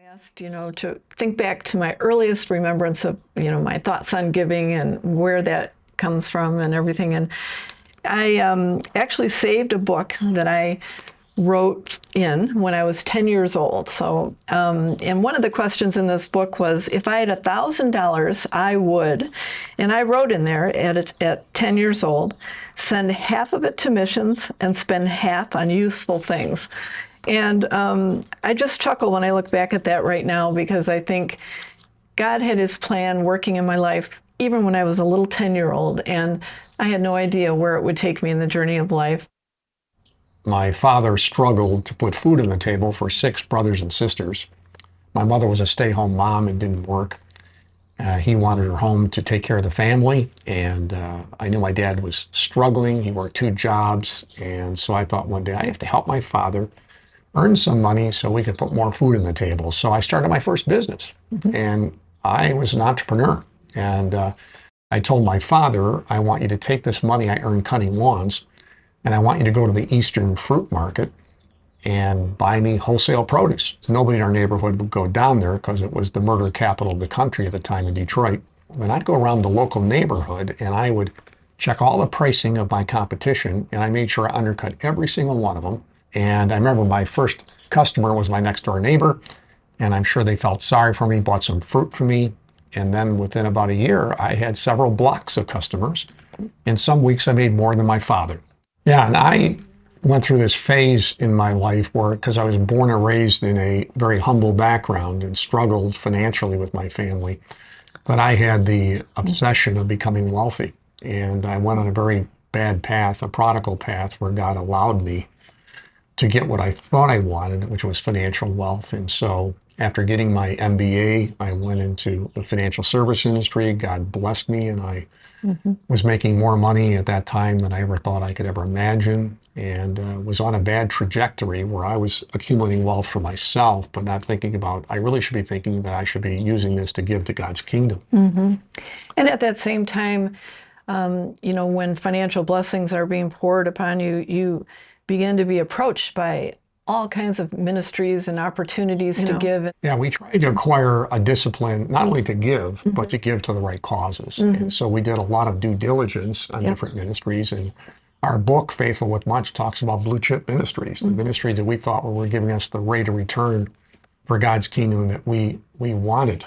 Asked, to think back to my earliest remembrance of, my thoughts on giving and where that comes from and everything. And I actually saved a book that I wrote in when I was 10 years old. So, and one of the questions in this book was, if I had $1,000, I would, and I wrote in there at 10 years old, send half of it to missions and spend half on useful things. And I just chuckle when I look back at that right now, because I think God had his plan working in my life even when I was a little 10-year-old, and I had no idea where it would take me in the journey of life. My father struggled to put food on the table for 6 brothers and sisters. My mother was a stay-home mom and didn't work. He wanted her home to take care of the family, and I knew my dad was struggling. He worked 2 jobs, and so I thought one day I have to help my father earn some money so we could put more food on the table. So I started my first business, and I was an entrepreneur. And I told my father, I want you to take this money I earned cutting lawns, and I want you to go to the Eastern fruit market and buy me wholesale produce. So nobody in our neighborhood would go down there because it was the murder capital of the country at the time in Detroit. Then I'd go around the local neighborhood and I would check all the pricing of my competition, and I made sure I undercut every single one of them. And I remember my first customer was my next door neighbor, and I'm sure they felt sorry for me, bought some fruit for me. And then within about a year, I had several blocks of customers. In some weeks, I made more than my father. Yeah, and I went through this phase in my life where, because I was born and raised in a very humble background and struggled financially with my family, that I had the obsession of becoming wealthy. And I went on a very bad path, a prodigal path, where God allowed me to get what I thought I wanted, which was financial wealth. And so after getting my MBA, I went into the financial service industry. God blessed me, and I was making more money at that time than I ever thought I could ever imagine, and was on a bad trajectory where I was accumulating wealth for myself, but not thinking about, I really should be thinking that I should be using this to give to God's kingdom. And at that same time, when financial blessings are being poured upon you, you begin to be approached by all kinds of ministries and opportunities to give. Yeah, we tried to acquire a discipline, not only to give, but to give to the right causes. And so we did a lot of due diligence on different ministries. And our book, Faithful with Much, talks about blue chip ministries, the ministries that we thought were giving us the rate of return for God's kingdom that we wanted,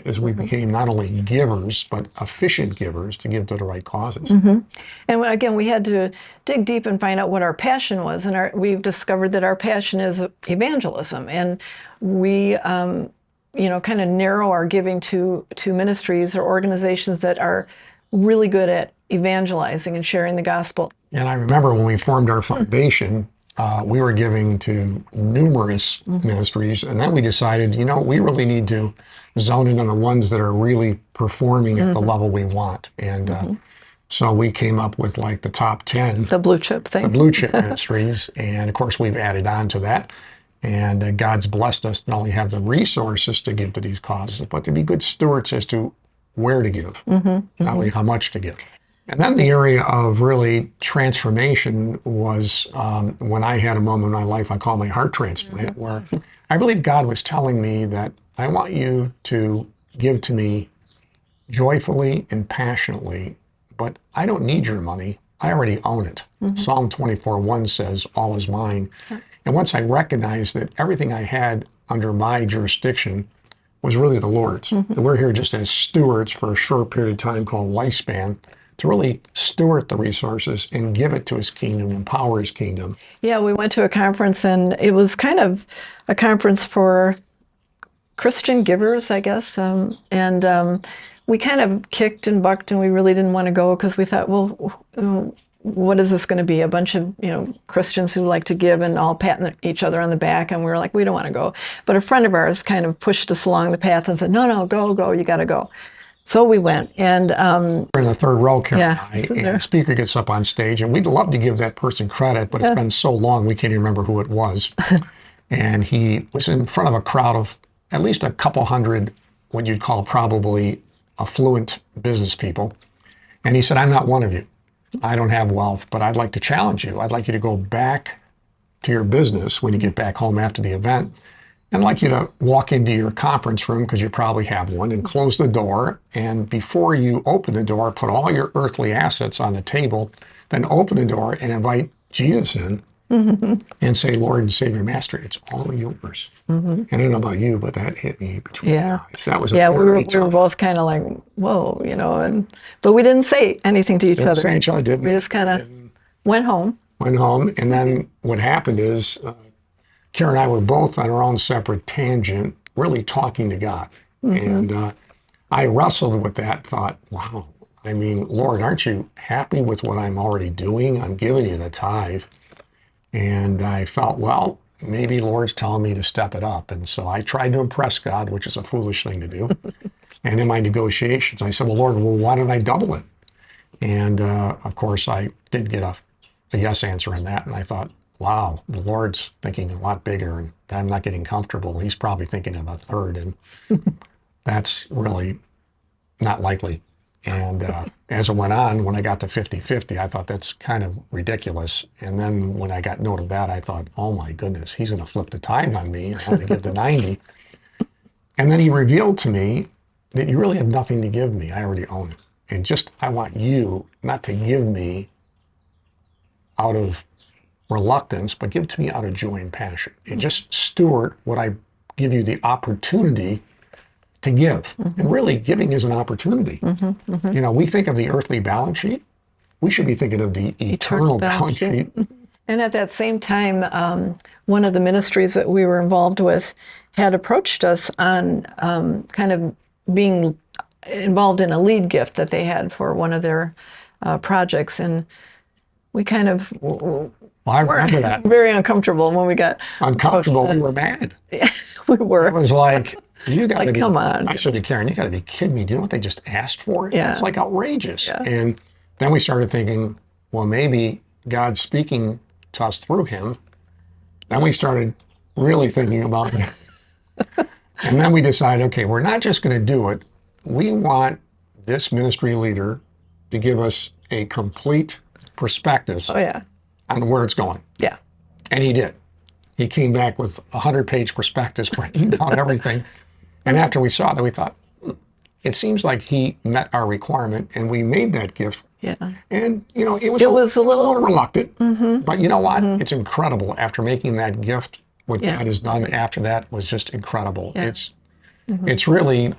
as we became not only givers, but efficient givers to give to the right causes. And again, we had to dig deep and find out what our passion was. And we've discovered that our passion is evangelism. And we, kind of narrow our giving to ministries or organizations that are really good at evangelizing and sharing the gospel. And I remember when we formed our foundation, we were giving to numerous ministries, and then we decided, we really need to zone in on the ones that are really performing at the level we want. And so we came up with like the top 10. The blue chip thing. The blue chip ministries. And of course, we've added on to that. And God's blessed us to not only have the resources to give to these causes, but to be good stewards as to where to give, not only how much to give. And then the area of really transformation was when I had a moment in my life I call my heart transplant, where I believe God was telling me that I want you to give to me joyfully and passionately, but I don't need your money. I already own it. Psalm 24:1 says, all is mine. And once I recognized that everything I had under my jurisdiction was really the Lord's, that we're here just as stewards for a short period of time called lifespan, to really steward the resources and give it to his kingdom, empower his kingdom. Yeah, we went to a conference, and it was kind of a conference for Christian givers, I guess. We kind of kicked and bucked, and we really didn't want to go because we thought, well, what is this going to be? A bunch of Christians who like to give and all patting each other on the back, and we were like, we don't want to go. But a friend of ours kind of pushed us along the path and said, no, go, you got to go. So we went, and we're in the third row, Carin and the speaker gets up on stage, and we'd love to give that person credit, but it's been so long we can't even remember who it was. And he was in front of a crowd of at least a couple hundred, what you'd call probably affluent business people. And he said, I'm not one of you. I don't have wealth, but I'd like to challenge you. I'd like you to go back to your business when you get back home after the event I'd like you to walk into your conference room, because you probably have one, and close the door. And before you open the door, put all your earthly assets on the table, then open the door and invite Jesus in and say, Lord and Savior, Master, it's all yours. And I don't know about you, but that hit me between the eyes. That was a we were both kind of like, whoa, but we didn't say anything to each other. Say each other, didn't we? Just kind of went home. And then what happened is, Carin and I were both on our own separate tangent, really talking to God. And I wrestled with that, thought, wow, I mean, Lord, aren't you happy with what I'm already doing? I'm giving you the tithe. And I felt, well, maybe Lord's telling me to step it up. And so I tried to impress God, which is a foolish thing to do. And in my negotiations, I said, well, Lord, why don't I double it? And of course, I did get a yes answer in that. And I thought, wow, the Lord's thinking a lot bigger, and I'm not getting comfortable. He's probably thinking of a third, and that's really not likely. And as it went on, when I got to 50-50, I thought that's kind of ridiculous. And then when I got note of that, I thought, oh my goodness, he's going to flip the tithe on me and only give the 90. And then he revealed to me that you really have nothing to give me. I already own it. And just, I want you not to give me out of reluctance, but give it to me out of joy and passion. And just steward what I give you the opportunity to give. And really, giving is an opportunity. We think of the earthly balance sheet. We should be thinking of the eternal balance sheet. And at that same time, one of the ministries that we were involved with had approached us on kind of being involved in a lead gift that they had for one of their projects. And we kind of I remember that. Very uncomfortable when we got uncomfortable. We were mad. We were. It was like, you got to be, come on. I said to Carin, you got to be kidding me. Do you know what they just asked for? Yeah. It's like outrageous. Yeah. And then we started thinking, well, maybe God's speaking to us through him. Then we started really thinking about it. And then we decided, okay, we're not just going to do it. We want this ministry leader to give us a complete perspective on where it's going. Yeah. And he did. He came back with 100-page prospectus breaking down everything. And after we saw that, we thought, it seems like he met our requirement, and we made that gift. Yeah. And, it was a little reluctant. But you know what? It's incredible. After making that gift, what God has done after that was just incredible. Yeah. It's really,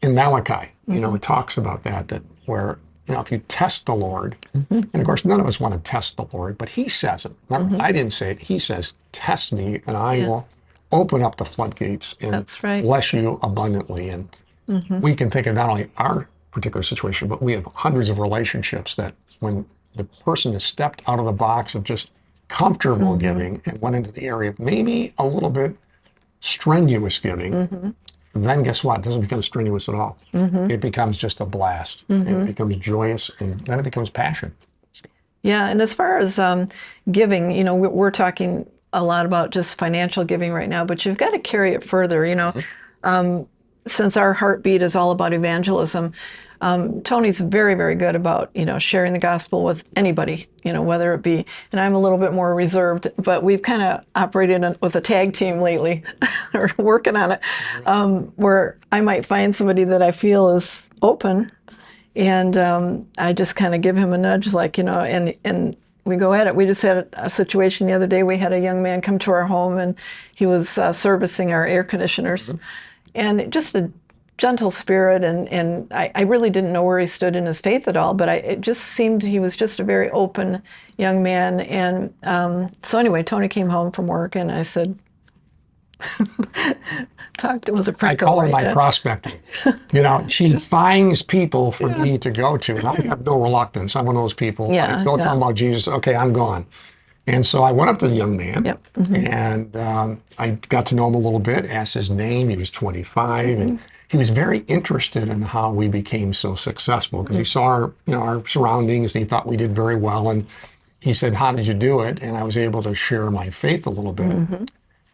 in Malachi, it talks about that where, if you test the Lord, and of course, none of us want to test the Lord, but he says it. Remember, I didn't say it. He says, test me, and I will open up the floodgates and bless you abundantly. And we can think of not only our particular situation, but we have hundreds of relationships that when the person has stepped out of the box of just comfortable giving and went into the area of maybe a little bit strenuous giving, then guess what? It doesn't become strenuous at all. It becomes just a blast. And it becomes joyous, and then it becomes passion. Yeah, and as far as giving, we're talking a lot about just financial giving right now, but you've got to carry it further, since our heartbeat is all about evangelism. Tony's very, very good about, sharing the gospel with anybody, whether it be, and I'm a little bit more reserved, but we've kind of operated with a tag team lately, or working on it, where I might find somebody that I feel is open, and I just kind of give him a nudge, and we go at it. We just had a situation the other day. We had a young man come to our home, and he was servicing our air conditioners, and just a gentle spirit, and I really didn't know where he stood in his faith at all, but it just seemed he was just a very open young man. And so anyway, Tony came home from work, and I said, was it I call her my prospecting. She finds people for me to go to, and I have no reluctance. I'm one of those people. Go tell them about Jesus. Okay, I'm gone. And so I went up to the young man, and I got to know him a little bit, asked his name. He was 25, and he was very interested in how we became so successful, because he saw our surroundings, and he thought we did very well. And he said, how did you do it? And I was able to share my faith a little bit.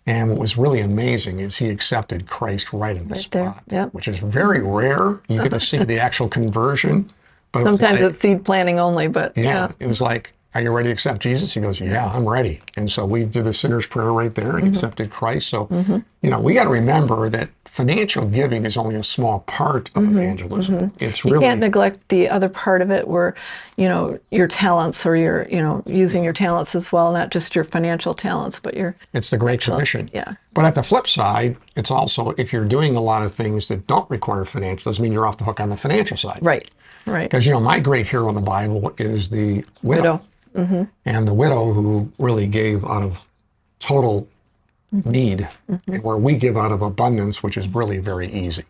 And what was really amazing is he accepted Christ right in the spot, which is very rare. You get to see the actual conversion. But sometimes it's seed planting only, but it was like, are you ready to accept Jesus? He goes, yeah, I'm ready. And so we did the sinner's prayer right there and accepted Christ. So, we got to remember that financial giving is only a small part of evangelism. It's You really, can't neglect the other part of it where, your talents or your, using your talents as well, not just your financial talents, but your, it's the Great Commission. yeah. But at the flip side, it's also, if you're doing a lot of things that don't require financial, doesn't mean you're off the hook on the financial side. Right. Because, my great hero in the Bible is the widow. And the widow who really gave out of total need, and where we give out of abundance, which is really very easy.